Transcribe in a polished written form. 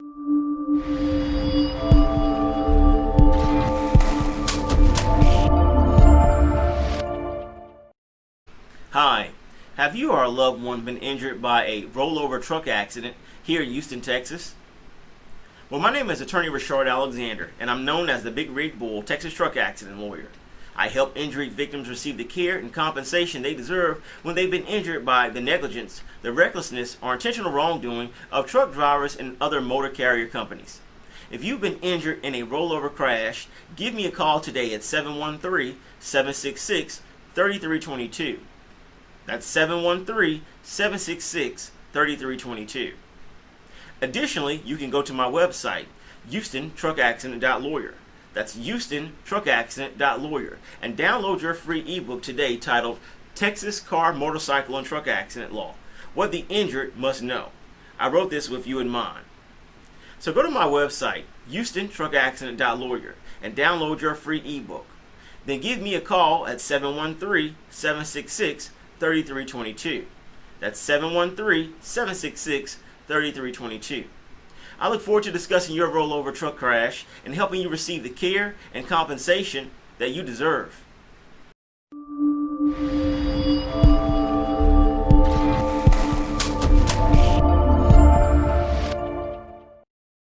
Hi, have you or a loved one been injured by a rollover truck accident here in Houston, Texas? Well, my name is attorney Reshard Alexander, and I'm known as the Big Rig Bull Texas truck accident lawyer. I help injury victims receive the care and compensation they deserve when they've been injured by the negligence, the recklessness, or intentional wrongdoing of truck drivers and other motor carrier companies. If you've been injured in a rollover crash, give me a call today at 713-766-3322. That's 713-766-3322. Additionally, you can go to my website, HoustonTruckAccident.lawyer. That's HoustonTruckAccident.lawyer, and download your free ebook today titled Texas Car, Motorcycle, and Truck Accident Law: What the Injured Must Know. I wrote this with you in mind. So go to my website, HoustonTruckAccident.lawyer, and download your free ebook. Then give me a call at 713-766-3322. That's 713-766-3322. I look forward to discussing your rollover truck crash and helping you receive the care and compensation that you deserve.